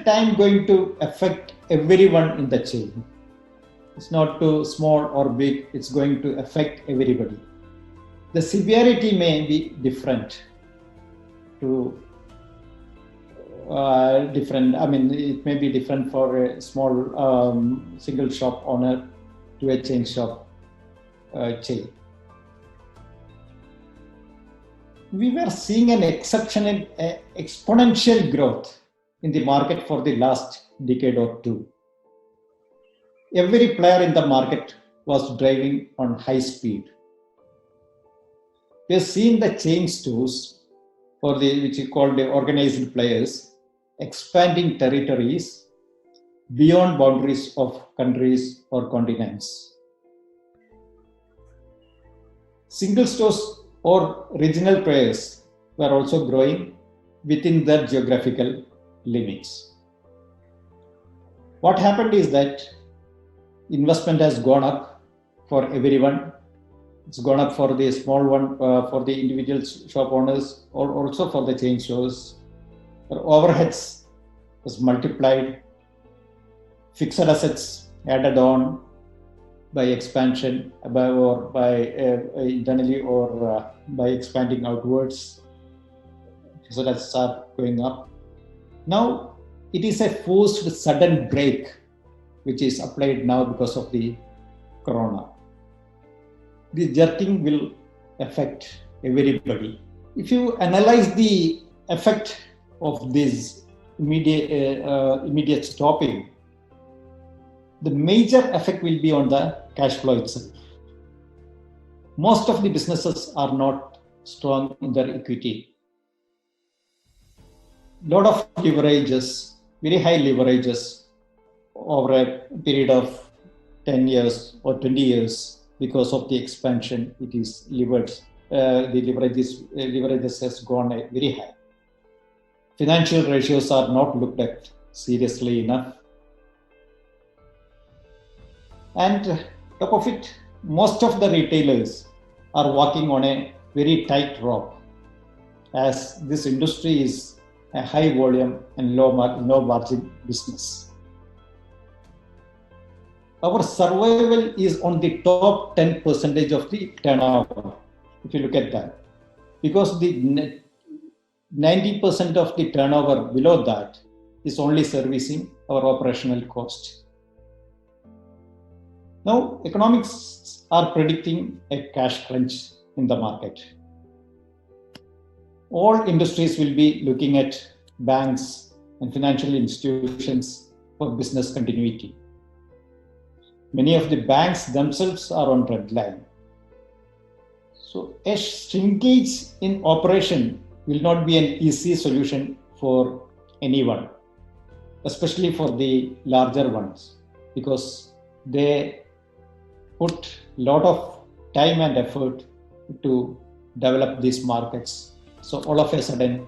time going to affect everyone in the chain. It's not too small or big, it's going to affect everybody. The severity may be different to it may be different for a small single shop owner to a chain shop chain. We were seeing an exponential growth in the market for the last decade or two. Every player in the market was driving on high speed. We have seen the chain stores for which you call the organized players expanding territories beyond boundaries of countries or continents. Single stores or regional players were also growing within their geographical limits. What happened is that investment has gone up for everyone. It's gone up for the small one, for the individual shop owners, or also for the chain stores. Overheads was multiplied, fixed assets added on by expansion, by internally or by expanding outwards. So that's going up. Now it is a forced sudden break which is applied now because of the corona. The jerking will affect everybody. If you analyze the effect of this immediate stopping, the major effect will be on the cash flow itself. Most of the businesses are not strong in their equity. Lot of leverages, very high leverages over a period of 10 years or 20 years because of the expansion. It is leveraged. The leverages has gone very high. Financial ratios are not looked at seriously enough. And top of it, most of the retailers are walking on a very tight rope, as this industry is a high volume and low margin business. Our survival is on the top 10% of the turnover, if you look at that. Because the 90% of the turnover below that is only servicing our operational cost. Now, economics are predicting a cash crunch in the market. All industries will be looking at banks and financial institutions for business continuity. Many of the banks themselves are on red line. So a shrinkage in operation will not be an easy solution for anyone, especially for the larger ones, because they put a lot of time and effort to develop these markets. So all of a sudden,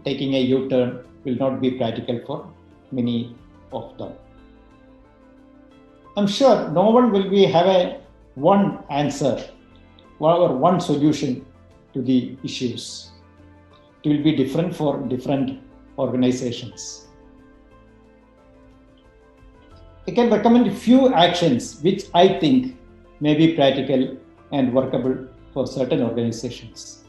taking a U-turn will not be practical for many of them. I'm sure no one will have a one answer or one solution to the issues. It will be different for different organizations. I can recommend a few actions which I think may be practical and workable for certain organizations.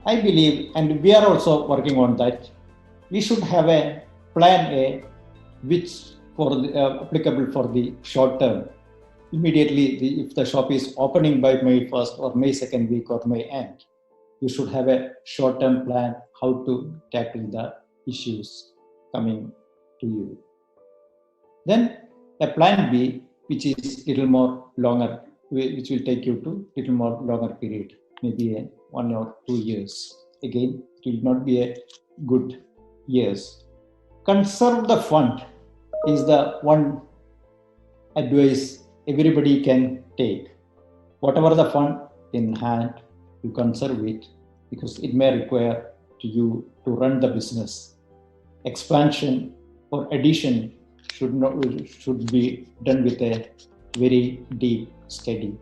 I believe, and we are also working on that, we should have a plan A which applicable for the short term. Immediately, if the shop is opening by May 1st or May 2nd week or May end, you should have a short-term plan how to tackle the issues coming to you. Then a plan B, which is little more longer, which will take you to little more longer period, maybe 1 or 2 years. Again, it will not be a good years. Conserve the fund is the one advice everybody can take. Whatever the fund in hand, you conserve it because it may require to you to run the business. Expansion or addition should be done with a very deep study.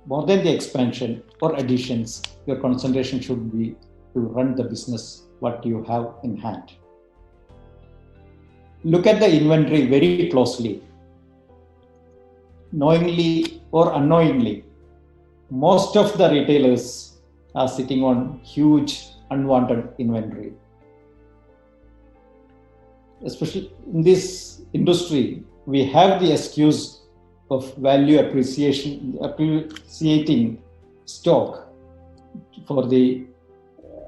More than the expansion or additions, your concentration should be to run the business what you have in hand. Look at the inventory very closely. Knowingly or unknowingly, most of the retailers are sitting on huge unwanted inventory. Especially in this industry, we have the excuse of value appreciating stock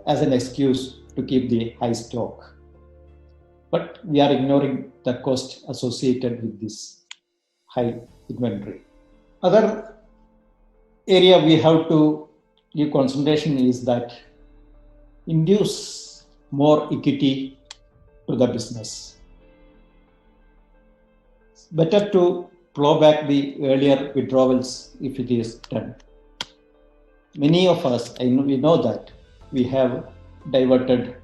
as an excuse to keep the high stock. But we are ignoring the cost associated with this high inventory. Other area we have to give concentration is that induce more equity to the business. It's better to claw back the earlier withdrawals if it is done. Many of us, we know that we have diverted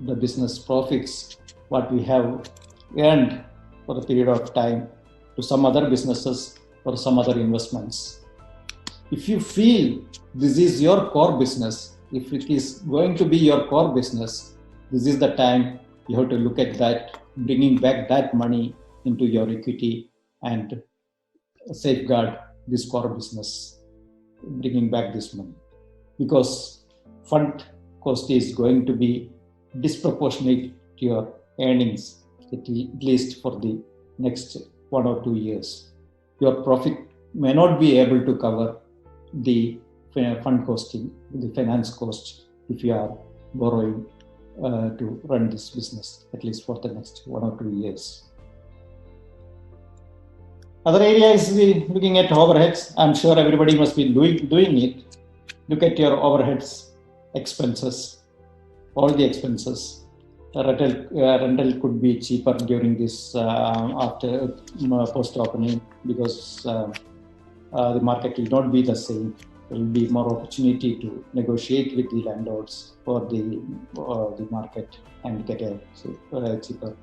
the business profits, what we have earned for a period of time, to some other businesses or some other investments. If you feel this is your core business, if it is going to be your core business, this is the time you have to look at that, bringing back that money into your equity and safeguard this core business, bringing back this money. Because fund cost is going to be disproportionate to your earnings, at least for the next 1 or 2 years. Your profit may not be able to cover the fund costing, the finance cost, if you are borrowing to run this business, at least for the next 1 or 2 years. Other area is looking at overheads. I'm sure everybody must be doing it. Look at your overheads, expenses, all the expenses. Rental could be cheaper during this after post-opening, because the market will not be the same. There will be more opportunity to negotiate with the landlords for the market and get a cheaper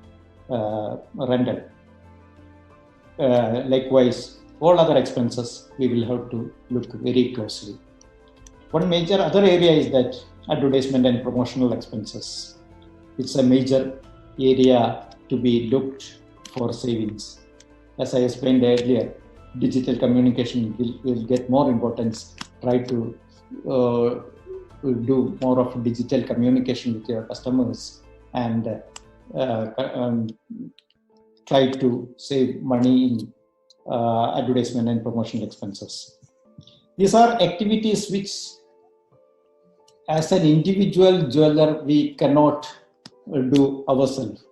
rental. Likewise, all other expenses we will have to look very closely. One major other area is that advertisement and promotional expenses. It's a major area to be looked for savings. As I explained earlier, digital communication will get more importance. Try to do more of digital communication with your customers and try to save money in advertisement and promotional expenses. These are activities which, as an individual jeweler, we cannot do ourselves.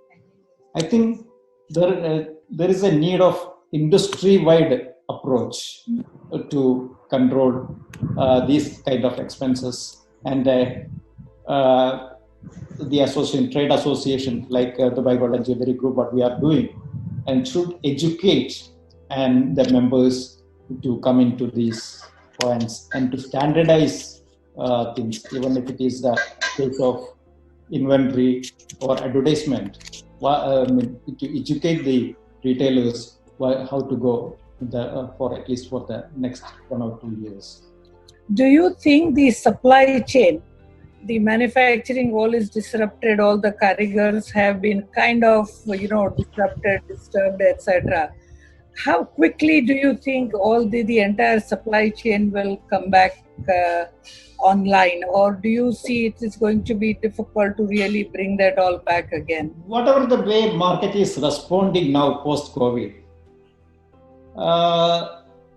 I think there is a need of industry-wide approach to control these kind of expenses, and the trade association like the Dubai and Jewellery Group, what we are doing, and should educate and the members to come into these points and to standardize things, even if it is the case of inventory or advertisement, to educate the retailers how to go for at least for the next 1 or 2 years. Do you think the supply chain, the manufacturing, all is disrupted, all the carriers have been kind of disrupted, disturbed, etc.? How quickly do you think the entire supply chain will come back online, or do you see it is going to be difficult to really bring that all back again? Whatever the way market is responding now post-COVID,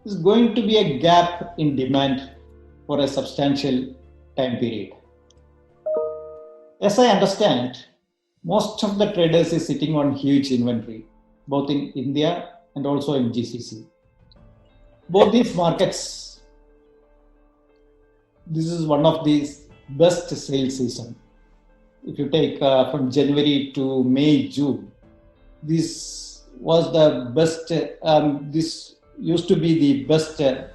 is going to be a gap in demand for a substantial time period. As I understand, most of the traders is sitting on huge inventory, both in India and also in GCC. Both these markets, this is one of the best sales season. If you take from January to May, June, this was the best, this used to be the best sale